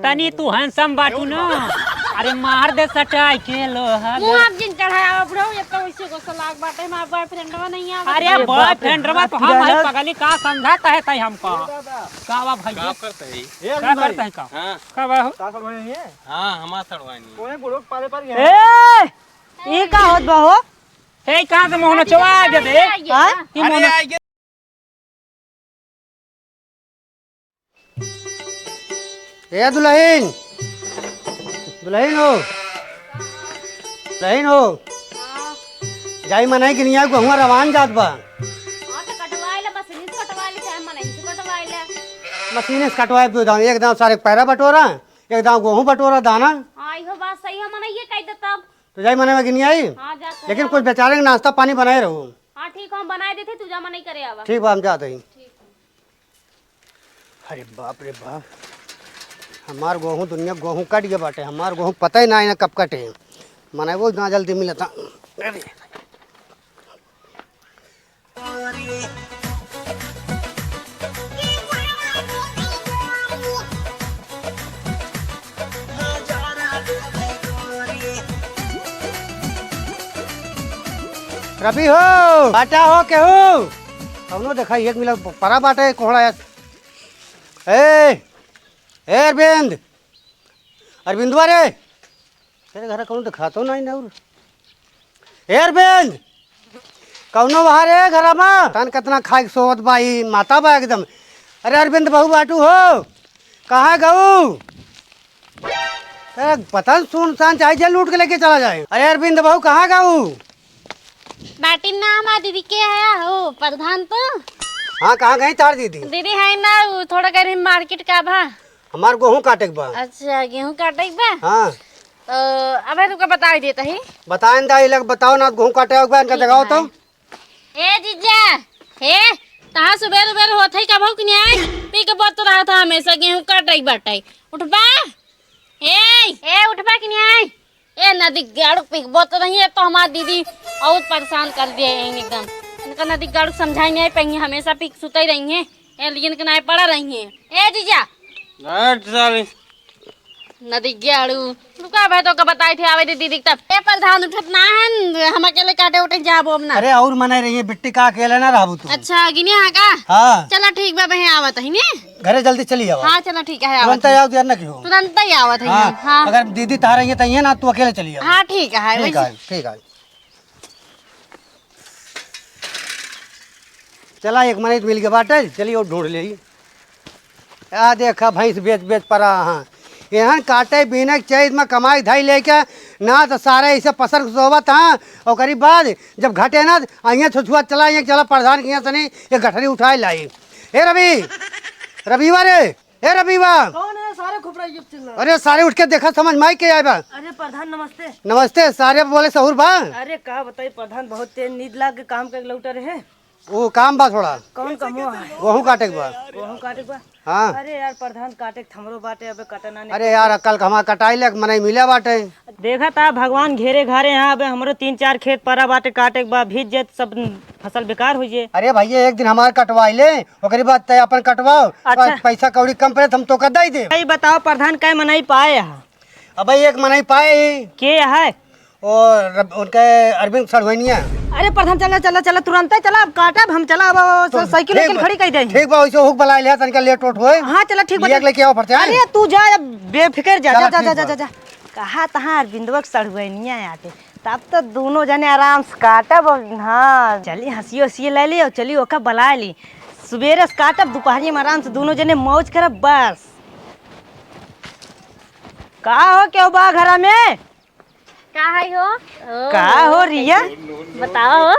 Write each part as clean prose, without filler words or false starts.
तनी तू हैंडसम बाटू ना। अरे मार दे सटाई के लोहा। मुंह आप जिन चढ़ाया ब्रो ये तो इसी को सलाह बाटे हमारा बॉयफ्रेंडवा नहीं आवा। अरे बॉयफ्रेंडवा तो हम है पगली का समझाता है तई हमको। का बा भाई का करते है क्या करते हैं का? हां का बा हो? का करवानी है? हां हमार सड़वानी कोने गुड़क पाले पर गए। ए ई का होत बा हो? ए कहां से मोहन चवा दे दे। हां ई मोहन ए दुल्हन दुल्हन हो दुल्हन हो जाई मनाई कि नहीं आई गहुआ रवान जात बा। हां तो कटवाइला बस निस कटवाइले चाहे मन से कटवाइला। मशीन से कटवाए पियो दाम एक दाम सारे पैरा बटोरा एक दाम गेहूं बटोरा दाना। हां इहो बात सही है मन ये कह देता। तो जाई मनाई में कि नहीं आई हां जा लेकिन कुछ बेचारे के नाश्ता पानी बनाए रहो। हां ठीक हम बनाए देते तू जमा नहीं करे आवा। ठीक बा हम जाते ही। अरे बाप रे बाप हमार गेहूँ दुनिया गेहूँ कट गया बाटे हमार गेहूँ पता ही ना है ना कब कटे मना वो ना जल्दी मिलता। रवि हो बाटा हो के हो कौनो देखा एक मिला परा बाटे कोहड़ा ए अरविंद अरविंदवा रे तेरे घर कौन दिखाता नहीं ना अरविंद कौनो बाहर है घर में तन कितना खाई सोवत बाई माता बा एकदम। अरे अरविंद बहू बाटू हो कहाँ गऊ पता सुनसान चाहे लूट के लेके चला जाए। अरे अरविंद बहू कहाँ गऊ बाटी ना हमारा दीदी के है हो प्रधान तो। हाँ कहाँ गई तार दीदी दीदी है ना वो थोड़ा करे मार्केट का भा। हमार गेहूँ काटे के बा। अच्छा गेहूं काटे के बा। हाँ तो अबे तुमको बता देता ही। बताएं दाई लग बताओ ना गेहूँ काटे के बा इनका जगह तो। ए जीजा हे तहां सुबह सुबह होत है कब हो कि नहीं पी के बोत रहा था हमेशा गेहूं काटे बाटे उठबा ए उठबा कि नहीं ए नदी गाड़ू पी के बोत रही है तो हमार दीदी बहुत परेशान कर दिए हैं एकदम। इनका नदी गाड़ू समझाई नहीं पाएंगे हमेशा पी सुते ही रही हैं ए लेकिन के नहीं पड़ा रही हैं। ए जीजा नदी गाड़ू रुका भाई तो का बताई थे आवे दीदी तब ए प्रधान उठत ना है हम अकेले काटे उठे जाबो अब ना। अरे और मना रही है बिट्टी का अकेले ना रहबू तू। अच्छा गिने हा का। हाँ चला ठीक बा बहन आवत है ने। घरे जल्दी चली जाओ। हाँ चला ठीक है आवत तुरंत आओ देर ना क्यों। तुरंत ही आवत है। हाँ, हाँ अगर दीदी तार रही है तो ये ना तू अकेले चली जाओ। हाँ ठीक है ठीक है ठीक है चला एक मिनट मिल के बाटे चलिए और ढूंढ ले आ देखा भैंस बेच बेच पड़ा। हाँ यहाँ काटे बीने चैत में कमाई धाई लेके ना तो सारे ऐसे पसर सोबत हाँ और करीब बाद जब घटे ना अहियाँ छुछुआ चला यहाँ चला प्रधान के यहाँ से नहीं ये गठरी उठाए लाई। ए रविवा रे ए रविवा कौन है सारे खुप रही चिल्ला। अरे सारे उठ के देखा समझ माई के आए बा। अरे प्रधान नमस्ते। नमस्ते सारे बोले सहूर बा। अरे का बताई प्रधान बहुत तेज नींद लाग के काम कर लौटर है। वो काम बा थोड़ा कौन काम हुआ है? गेहूँ काटे के बा। गेहूं काटे बा। हाँ अरे यार प्रधान काटे के थमरो बाटे अबे कटना नहीं। अरे यार कल हमारा कटाई ले मना मिला बाटे। देखा था भगवान घेरे घारे यहाँ अबे हमरो 3-4 खेत परा बाटे काटे के बा भीज जात सब फसल बेकार हो जाए। अरे भैया एक दिन हमारे कटवाई ले और बाद तय अपन कटवाओ। अच्छा। पैसा कौड़ी कम पड़े हम तो कर दे दे। भाई बताओ प्रधान कै मनाई पाए यहाँ? अब भाई एक मनाई पाए के है? और उनके अरविंद सड़वैनिया। अरे प्रधान चला चला चला तुरंत चला अब काटब हम चला अब साइकिल लेकिन खड़ी कर दे। ठीक बा वैसे हुक बला ले तनका लेट उठ होए। हाँ चला ठीक लिया के लेके आओ फरते। अरे तू जा अब बेफिक्र जा चला, जा जा ठीक जा बा। जा कहा तहाँ अरविंदवा के सड़वैनिया आते तब तो दोनों जने आराम से काटब। हाँ चली हंसियो हंसियो ले ली और चली ओका बला ली सुबेरे से काटब दोपहरी में आराम से दोनों जने मौज करब बस। का हो क्यों बा घरा में? का है हो का हो रिया बताओ।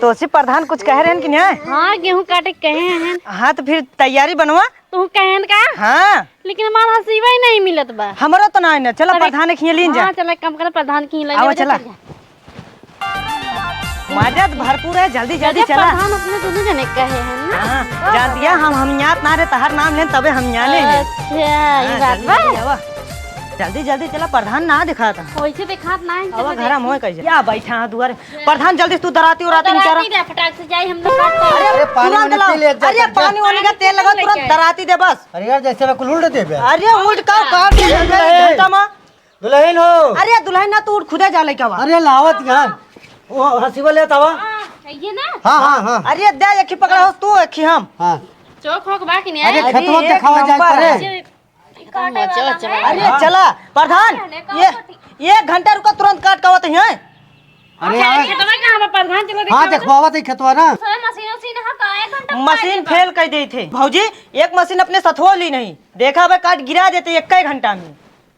तो से प्रधान कुछ कह रहे हैं कि नहीं? हाँ गेहूं काटे के कहे हैं। हाँ तो फिर तैयारी बनवा। तू कहन का हाँ लेकिन हमारा हसीबा ही नहीं मिलत बा। हमारा तो नहीं ना चलो प्रधान के लीन जा। हाँ चला कम कर प्रधान की ले आओ चला मजा तो भरपूर है जल्दी जल्दी चला। प्रधान अपने दोनों जने कहे हैं ना। हाँ जा दिया हम यहाँ ना रहे तहर नाम लें तबे हम यहाँ लेंगे। अच्छा ये बात बा। जल्दी जल्दी चला, प्रधान ना दिखा था। वैसे दिखात ना है अब घर मोय कह या बैठा हां दुआरे। प्रधान जल्दी तू दराती उराती नहीं कर। दे फटाक से जाई हम लोग काट के। अरे पानी वानी पी ले जा। अरे पानी वानी का तेल लगा, तुरंत दराती दे बस। अरे यार जैसे मैं कुल उल्ट दे बे। अरे उल्ट का काट दे घंटा में। दुल्हन हो। अरे दुल्हन ना तू उठ खुदे जा लेके आवा। अरे लावत यार वो हसीबा ले तवा। ये ना हां हां हां अरे दे एक ही पकड़ा हो तू, एक ही हम। हां चौक होक बाकी नहीं अरे है। खेतवा एक दिखावा जाए नंबर है। करे। अरे चला प्रधान, ये 1 घंटा रुका, तुरंत काट के आवत है। अरे यार खेतवा कहां बा प्रधान? चलो हां देखवावा तो खेतवा ना। मशीन उसीन हा का 1 घंटा मशीन फेल कर दी थे भौजी, एक मशीन अपने सथो ली नहीं, देखा बे काट गिरा देते 1 घंटा में।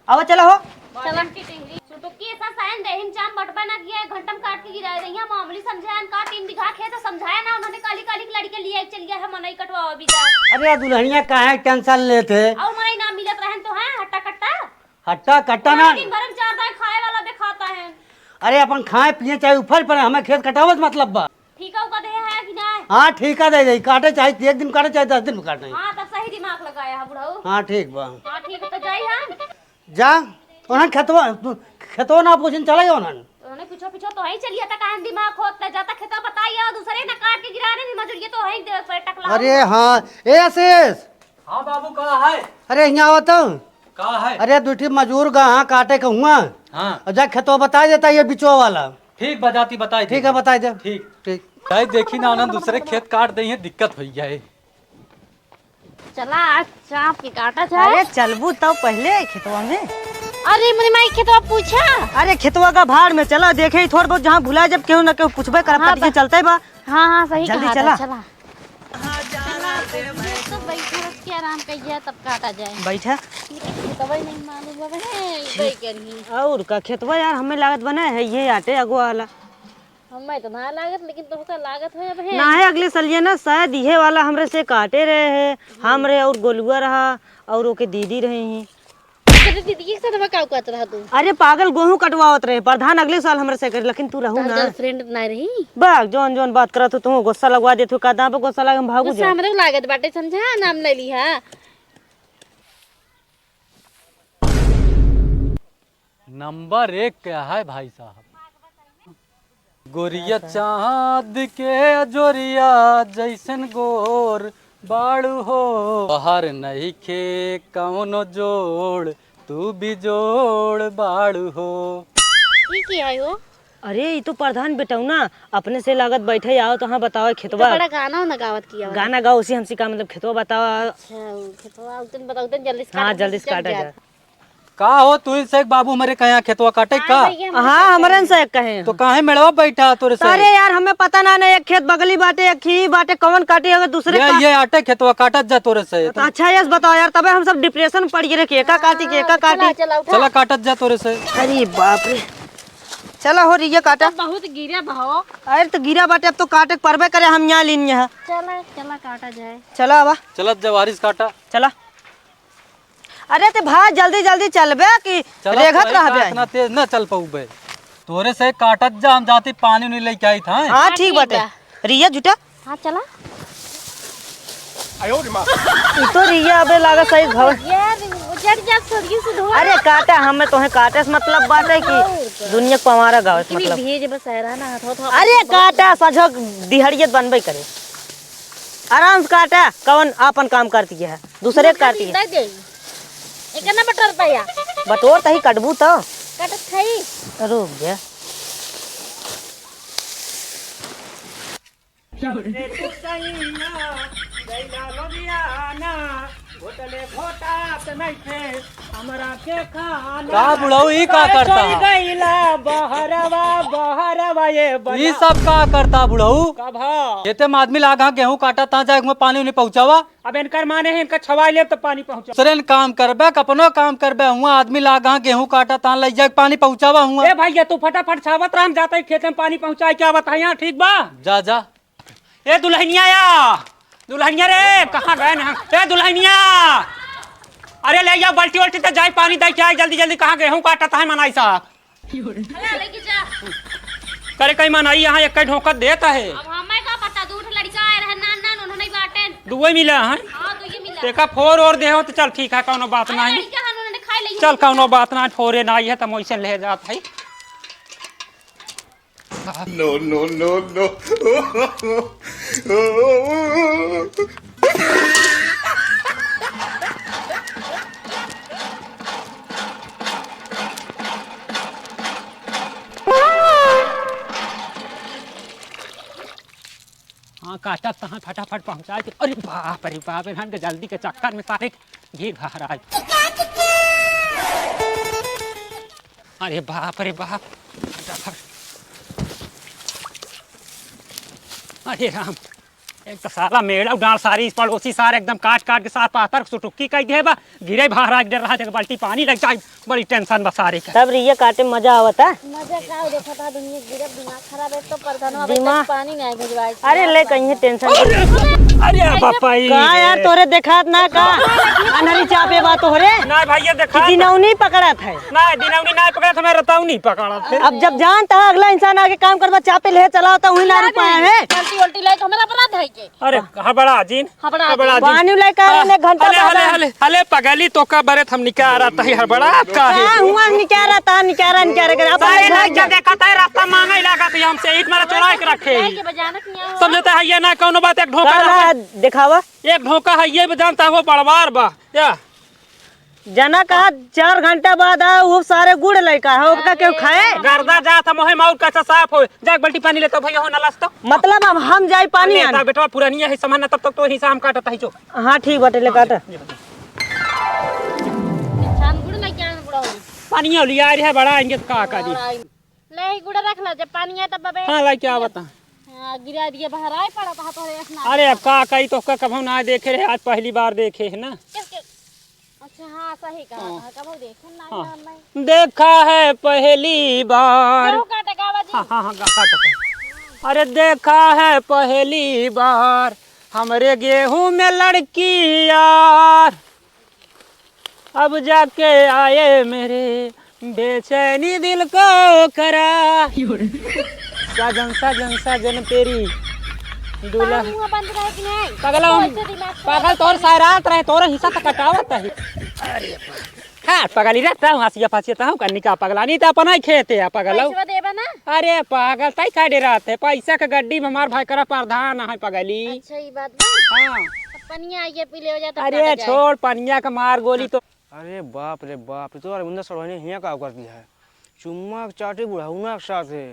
अब चला हो चलन की टिंगरी छुटकी ऐसा साइन देहिन चाम बटबा ना किया 1 घंटा में काट के गिरा रही है। मामूली समझाया का 3 बीघा खेत समझाया ना, उन्होंने काली काली लड़के लिए चल गया है मनई कटवाओ बीजा। अरे दुल्हनिया काहे टेंशन लेते। और मनई ना मिलत रहन तो है हट्टा कट्टा। हट्टा कट्टा ना। दिन भर में 4 दाई खाए वाला बे खाता है। अरे अपन खाए पिए चाहे ऊपर पर हमें खेत कटावत मतलब बा। ठीका उका दे है कि ना? हाँ ठीका दे दे, काटे चाहे 1 दिन काटे चाहे 10 दिन में काटे। हां तब सही दिमाग लगाया है बुढ़ऊ। हाँ ठीक बा। हां ठीक है तो जाई हम। जा उन्हन खेतवा ना पूछन चला गया उन्हन। उन्होंने पीछो पीछो तो ही चलिए तक काहे दिमाग खोदता जाता खेता बताइए और दूसरे ना काट के गिरा रहे मजूरिए तो है दे पर टकला। अरे हाँ ए आशीष। हाँ बाबू कहाँ है? अरे यहाँ आवत हूँ। कहाँ है? अरे दूठी मजूर गा काटे का हुआ। हाँ और जा खेतवा बता देता ये बिचवा वाला। ठीक बजाती बताई। ठीक है बता दे। ठीक ठीक चाहे देखी ना उन्होंने दूसरे खेत काट दी है, दिक्कत हो जाए। चला आज चाप के काटा जाए। अरे चलबू तब पहले खेतवा में। अरे मेरी माई खेतवा पूछा। अरे खेतवा का भाड़ में चला, देखे ही थोड़ा बहुत जहाँ भुला जब केहू ना केहू पूछबे कर हाँ, पटिया चलते बा। हाँ हाँ सही जल्दी कहा चला। चला तो बैठे रख के आराम करिए तब काटा जाए। बैठा खेतवा ही नहीं मालूम बा है बई करही। और का खेतवा यार हमें लागत बना है ये आटे अगो वाला। हमें तो ना लागत लेकिन तो का लागत है अब है। ना है अगले सलिए ना शायद ये वाला हमरे से काटे रहे है, हमरे और गोलुआ रहा और ओके दीदी रहे ही। तेरे दीदी के साथ में का कहत रहा तू? अरे पागल गेहूं कटवावत रहे प्रधान अगले साल हमरे से कर, लेकिन तू रहू ना गर्लफ्रेंड ना रही। बाग जोन जोन बात करत हो तू गुस्सा लगवा देत हो, का दाम पे गुस्सा लगे हम भागू गुस्सा जा। हमरे लागत बाटे समझा नाम ले ली है। नंबर 1 क्या है भाई साहब? गोरिया चाँद के जोरिया जैसन गोर बाड़ू हो, बाहर नहीं खे कौनो जोड़, तू भी जोड़ बाड़ू हो। ये क्या है वो? अरे ये तो प्रधान बेटाऊ ना अपने से लागत बैठे आओ तो हाँ बताओ खेतवा। बड़ा गाना ना गावत किया। गाना गाओ उसी हमसे का मतलब खेतवा बताओ। अच्छा खेतवा उतन बताओ उतन जल्दी से हाँ काट, जल्दी से काटा जा। का हो तू से बाबू हमारे कहाँ खेतवा काटे का? हाँ हमारे से एक कहे तो काहे मेड़वा बैठा तोरे से? अरे यार हमें पता ना एक खेत बगली बाटे एक ही बाटे कौन काटे अगर दूसरे का। ये आटे खेतवा काटत जा तोरे से। तो अच्छा यस बताओ यार, तबे हम सब डिप्रेशन में पड़ गए के का काटी के का काटी। चला उठा। चला काटत जा तोरे से। अरे बाप रे चला हो रही है काटा। बहुत गिरा भाव। अरे तो गिरा बाटे अब तो काटे परबे करे, हम यहाँ लीन है। चला चला काटा जाए। चला अब चलत जा वारिस काटा। चला। अरे ते भाई जल्दी जल्दी चलबे कि रेगत रहबे। इतना तेज न चल पाऊबे तोरे से काटत जा, हम जाती पानी नहीं लेके आई था। हाँ ठीक बाटे रिया झूठा। हाँ चला। तो रिया अबे लागा सही घर। यार जड़ जा सरिये से धो। अरे काटा हमें तोहे काटे से मतलब बात है कि दुनिया को हमारा गाँव से मतलब। भेज बस रहना हाथ हाथ। अरे काटा सजग दिहड़ियत बनबे करे, आराम से काटा कौन अपन काम करती है दूसरे काटती है। एक ना बटर पाया बटोर तही कटबू तो कटत थई। रुक जा। का बुढ़ऊ ई का करता? ई सब का करता बुढ़ऊ? खेते में आदमी लागा गेहूं काटा ता जाए में पानी नहीं पहुंचावा। अब इनकर माने है इनका छवा ले तो पानी पहुंचा। सरेन काम करबे कपनो काम करबे हुआ आदमी लागा गेहूं काटा ता ले जाए पानी पहुंचावा हुआ। ए भैया तू फटाफट छावत रह, हम जाते ही खेत में पानी पहुंचाए क्या बताइए। ठीक बा जा जा। ए दुल्हनिया दुल्हनिया रे कहाँ गए ना? ए दुल्हनिया अरे ले जाओ बाल्टी वाल्टी तो जाए पानी दे के आए जल्दी जल्दी। कहाँ गेहूं काटता है मनाई साहब? लेके जा। करे कहीं मनाई यहाँ एक ढोकत देता है। अब हमें का पता दूठ लड़का आए रहे नान नान उन्होंने बाटे। दुए मिला है हां तो ये मिला। देखा फोर और दे हो तो चल ठीक है कोनो बात नहीं। लड़का उन्होंने खाई दवाई ले चल कौनो बात ना ठोरे ना है तो वैसे ले जात है। हाँ काटा तहाँ फटाफट पहुँचा के अरे बाप इन्हन के जल्दी के चक्कर में सारे भीड़ बाहर आए। अरे बाप फटाफट। अरे राम एक तो साला मेड़ा डाल सारी पड़ोसी सारे एकदम काट के साथ पातर सुटुक्की कह दे बा गिरे बाहर आ डर रहा जगह बाल्टी पानी लग जाए बड़ी टेंशन बा सारे का। तब रिया काटे मजा आवता। मजा का देखा था दुनिया गिरब दिमाग खराब है तो प्रधानवा दिमाग पानी नहीं भेजवाई। अरे ले कहीं टेंशन अरे पापा का यार तोरे देखात ना का अनहरी चापे बात हो रे ना भैया देखा दिनौनी पकड़ा था। ना दिनौनी ना पकड़ा था मैं रताउनी पकड़ा थे। अब जब जानता अगला इंसान आगे काम करवा चापे ले चलाओ तो वही ना रुपया है। गलती उल्टी लाई तो हमारा अपराध है के। अरे हबड़ा जीन हबड़ा पानी ले का एक घंटा हले पगली तो का बरे हम निकाल रहा था हबड़ा का है हुआ निकारा था निकारा कर सारे लग जा देखा था रास्ता मांगे लगा था हमसे ईट मारा चुरा के रखे के बजाना किया हो। समझता है ये ना कोनो बात एक ढोका दिखावा एक ढोका है ये भी जानता हो बड़वार बा या जना कहा 4 घंटा बाद आ वो सारे गुड़ लड़का है उसका क्यों खाए। गर्दा जा था मोहे माउर कैसा साफ हो जा एक बाल्टी पानी लेता भैया हो ना लास्तो मतलब अब हम जाए पानी आने बेटा पुरानी है सामान तब तक तो हिसाब हम काटता है जो। हाँ ठीक बटे ले काट छान गुड़ नहीं क्या बुड़ा हो पानी लिया है बड़ा आएंगे का दी ले गुड़ रख ला जब पानी है तब बबे। हां ला क्या बता हां गिरा दिए बाहर आए पड़ा था तो अरे अब का कई तो कभी ना देखे रहे आज पहली बार देखे है ना। अच्छा हाँ सही कहा कब देखो ना मैं देखा है पहली बार केहू काटे गावा जी। हाँ काट अरे देखा है पहली बार हमरे गेहूं में लड़की यार अब जाके आए मेरे बेचैनी दिल को करा साजन तेरी दूल्हा मुंह बंद रहे कि नहीं पागल तोर सायरात रहे तोर हिस्सा तक कटावत है। अरे हाँ पगली रहता हूँ हंसिया फंसिया हूँ कन्नी का पगला नहीं तो अपना ही खेते है पगल। पैसा देबा ना। अरे पागल तई का डराते पैसा के गड्डी में हमार भाई करा प्रधान है पगली। अच्छा ये बात बा। हाँ पनिया आइए पी ले हो जाता। अरे छोड़ पनिया का मार गोली तो अरे बाप रे बाप तो अरविंदा सरोहनी हिया का कर दिया है चुम्मा चाटे बुढ़ाउना के साथ है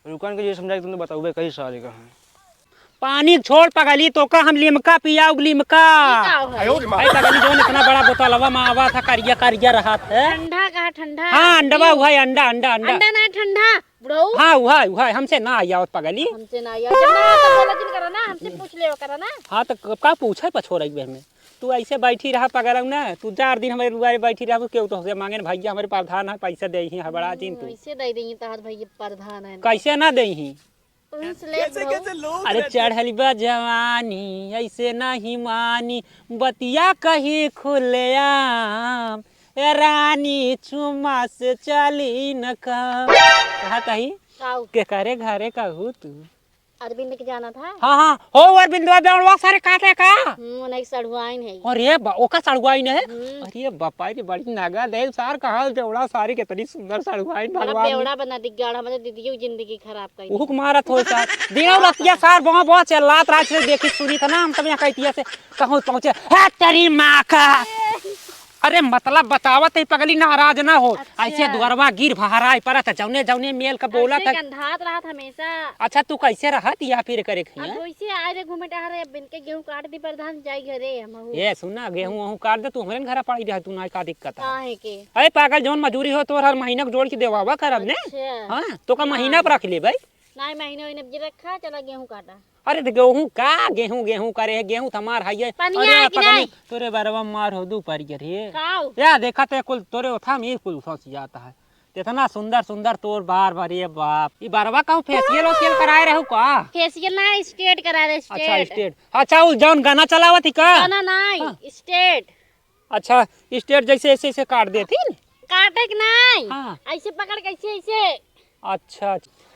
रुकन के ये समझाई तुमने बताओगे कई सारे का है पानी छोड़ पगली तो का हम लिमका पिया लिमका भाई पगली जो इतना बड़ा बोतलवा मावा था करिया रहा था ठंडा कहा ठंडा। हाँ अंडा हुआ अंडा अंडा अंडा अंडा ना ठंडा बुढ़ऊ। हाँ हुआ हमसे ना आया पगली हमसे ना आया जब ना तो बोला जिन करा ना हमसे पूछ ले करा ना। हाँ तो का पूछे पछोड़ एक में तू ऐसे बैठी रहा पगल ना तू 4 दिन हमारे रुआरे बैठी रहा क्यों तो से मांगे भैया हमारे प्रधान है पैसा दे ही है बड़ा दिन तू कैसे दे देंगे तहार भैया प्रधान है कैसे ना दे ही कैसे अरे चढ़ल बा जवानी ऐसे नहीं मानी बतिया कही खुलेआम ए रानी चुम्मा से चली न कहा कही के करे घरे कहू तू अरविंद के जाना था। हाँ हो अरविंदवा बेवड़वा सारे काटे का नहीं सड़ुआइन है। अरे ओका सड़ुआइन है अरे बापा रे बड़ी नागा दे सार कहा बेवड़ा सारी कितनी सुंदर सड़ुआइन भगवान बेवड़ा बना दी गाड़ा मतलब दीदी की जिंदगी खराब कर उहुक मारत हो सार दिन रतिया सार बहुत चलात रात से देखी सुनी था ना हम तब यहाँ कहतिया से कहूँ पहुंचे है तेरी माँ का। अरे मतलब बतावत है पगली नाराज ना हो। अच्छा। ऐसे द्वारवा गिर बहारा परत जौने मेल का बोला था गंधात रहा था हमेशा। अच्छा तू कैसे रहत या फिर करे अब वैसे आए रे घूमे टहर रे बिन के गेहूं काट दी प्रधान जाई घरे हम ये सुना गेहूं वहूं काट दे तू हमरे घर पड़ी रह तू ना का दिक्कत है के। अरे पागल जोन मजूरी हो तो हर महीना जोड़ के देवावा करब ने। हां तो का महीना पर रख ले भाई नहीं महीने जे रखा चला गेहूं काटा। अरे तो गेहूं का गेहूं करे गेहूं तमार है। अरे पगली तोरे बरवा मार हो दू पर रे काऊ या देखा ते कुल तोरे ओथा में कुल सोच जाता है इतना सुंदर तोर बार ये बाप ये बारवा कहूं फेशियल कराए रहू का फेशियल ना स्ट्रेट करा रहे स्ट्रेट। अच्छा स्ट्रेट अच्छा उस जौन गाना चलावत ही का गाना नहीं स्ट्रेट। अच्छा स्ट्रेट जैसे ऐसे काट देती काटे के नहीं। हां ऐसे पकड़ के ऐसे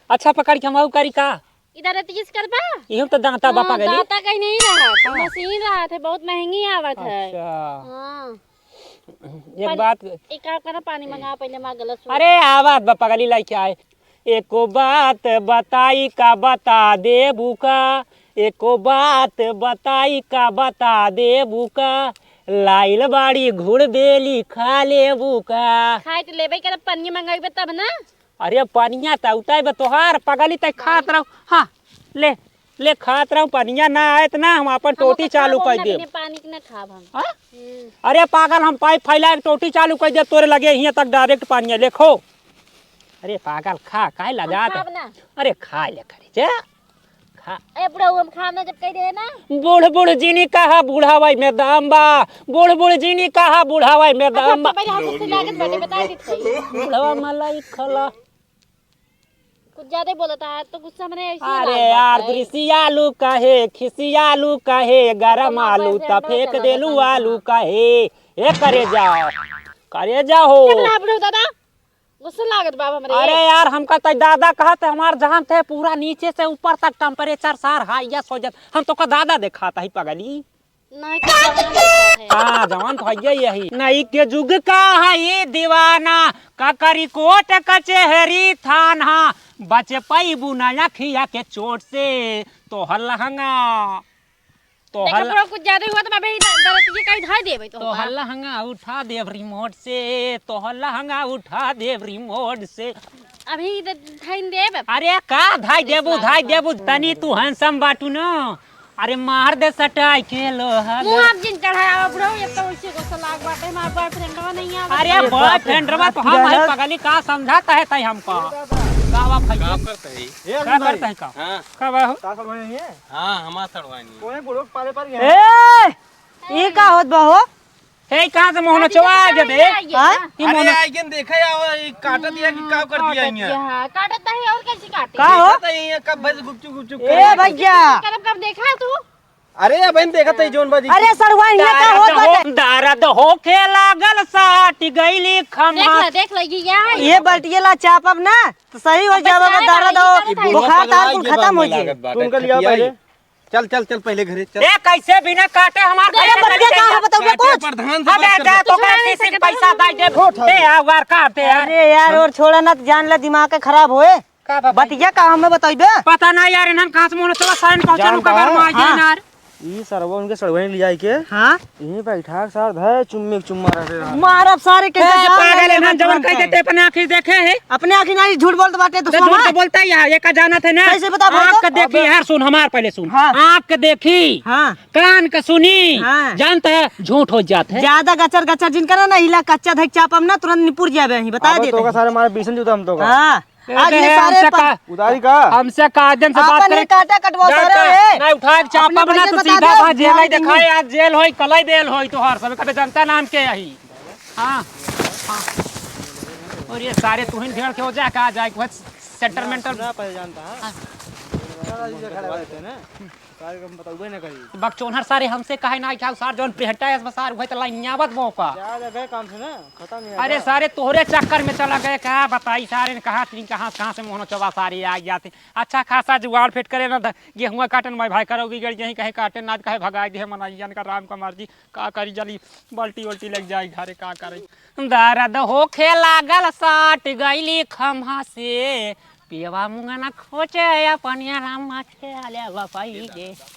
अच्छा पकड़ के हम करी का इधर तीस करबा इहो तो दांता बापा गली दांता कहीं नहीं रहा मशीन रहा थे बहुत महंगी आवत है। अच्छा हां एक बात एक काम करना पानी मंगा पहले मां गलत सुन। अरे आवाज बा पगली लाइक आए एको बात बताई का बता दे बुका एको बात बताई का बता दे बुका लाइल बाड़ी घुड़ बेली खा ले बुका। खाए तो लेबे कर पानी मंगाई तब ना। अरे पनिया त उताई बा तोहार पगली तक खात रहो। हाँ ले ले खात रहो पनिया ना आए त ना हम अपन टोटी चालू कर दे। पानी के ना खाब हम। अरे पागल हम पाइप फैला के टोटी चालू कर दे तोरे लगे यहाँ तक डायरेक्ट पानी लेखो। अरे पागल खा काहे लगा अरे खा ले करे जा खा। ए बुढ़ा हम खाम ना जब कह दे ना। बूढ़ बूढ़ जीनी कहा बुढ़ावाई में दाम बा बूढ़ बूढ़ जीनी कहा बुढ़ावाई में दाम बा। पहले हाथ से लागत बैठे बता दी सही। बुढ़वा मलाई खला कुछ ज्यादा बोलता है तो गुस्सा में ऐसे। अरे यार ग्रीसियालू कहे खिसियालू कहे गरम आलू त फेंक देलू आलू कहे ए करे जाओ बुढ़ा दादा गुस्सा लागत बाबा हमरे। अरे यार हमका तो दादा कहते हमार जहां थे पूरा नीचे से ऊपर तक टेम्परेचर सार हाईएस्ट हो जात हम तो का दादा दिखाता ही पगली। नहीं तो जवान है। हाँ जवान तो है यही नहीं के जुग का है ये दीवाना काकरी कोट कचहरी थाना बचे पाई बुनाया खिया के चोट से तो हल्लहंगा तो देखो बुढ़ा कुछ ज्यादा हुआ तो मैं भी दरत ये कहीं धाय देबे तो। हल्लहंगा उठा देव रिमोट से तो हल्लहंगा उठा देव रिमोट से। अभी धाय देबे। अरे का धाय देबू तनी तू हैंडसम बाटू न। अरे मार दे सटाई के लोहा मुंह आप जिन चढ़ाया बुढ़ा ये तो उसी को सलाग बाटे हमारा बॉयफ्रेंडवा नहीं आ। अरे बॉयफ्रेंडवा तो हम है पगली का समझाता है तई हमको कावा भैया क्या करता है का हां का बा हो का सब नहीं है। हां हमार सड़वानी कोने बुढ़ो पाले पर गए। ए ई का होत बा हो हे कहां से मोहन चवा के दे हां अरे आइगन देखा या काट दिया कि का कर दिया यहां। हां काटत है और कैसे काटे। का हो तो ये कब बस गुपचुप ए भैया कब देखा तू। अरे बहन देखा तई जोन बाजी अरे सरवानिया का होत बाटे दर्द होखे लागल साट गईली खमा देख लगी यार। ये बल्टियला चापब ना तो सही हो जाबा दर्द हो बुखार तार कुल खत्म हो जाए। तुमका लिया पहले चल चल चल पहले घरे चल। ए कैसे बिना काटे हमार अरे बल्टिया का है बताओ कुछ। प्रधान अबे जा तो का किसी पैसा दे दे आवार काटते यार। अरे यार और छोड़ा ना जान ले दिमाग के खराब होए का बाबा बतिया का हमें बताइबे। पता ना यार इन्हन कहां से मोहन चवा साइन पहुंचानु का घर में आ जाए यार। ई सरवा उनके सड़वाई ले जाए के हां यहीं बैठा सार धय चुम्मे चुम्मा रहे रहा। मारब सारे के पागल इन्हन जवन कह देते अपने आंखें देखे है अपने आखिर नहीं झूठ बोलते बाटे तो दुश्मन झूठ तो बोलता है यार ये का जाना था ना। कैसे बता भाई आँख देखी यार सुन हमार पहले सुन हाँ। आँख देखी हां कान का सुनी हाँ। जानता है झूठ हो जाता है। ज्यादा गचर गचर जिन करा ना हिला कच्चा धक चापम ना तुरंत निपुर जाबे ही बता देते तो का सारे मारे बीसन जूता हम तो का हां आज ये हमसे सारे का- उधारी का हमसे काजन से बात आपन करे ये काटा कटवा जानता सारे है, है नहीं उठा के चापा अपने बना भैया तो बता सीधा दो, बात जेल ध्यान दिखाए आज जेल होई कलई देल होई तो हर सब कते जनता नाम के यही हां और ये सारे तुहिन भेड़ के हो जा का जाए सेटलमेंटल ना पहले जानता है ना सारे हम बताऊबे ना करी बकचोनहर सारे हमसे कहे ना क्या सार जोन पेहटा है सार वही तो लाइयावत मौका जा गए काम से ना खत्म नहीं अरे सारे तोहरे चक्कर में चला गए क्या बताई सारे ने कहाँ से मोहन चौबा सारे आ जाते अच्छा खासा जुगाड़ फेट करे ना गेहुआ काटन मैं भाई करोगी गई यहीं कहे काटे ना कहे भगा दे मनाइयन का राम का मर्जी का करी जली बल्टी उल्टी लग जाए घरे का करे दर्द होखे लागल साट गईली खम्हा से पियवा मुंगा ना खोचे या पनिया राम माथे आले बापाई के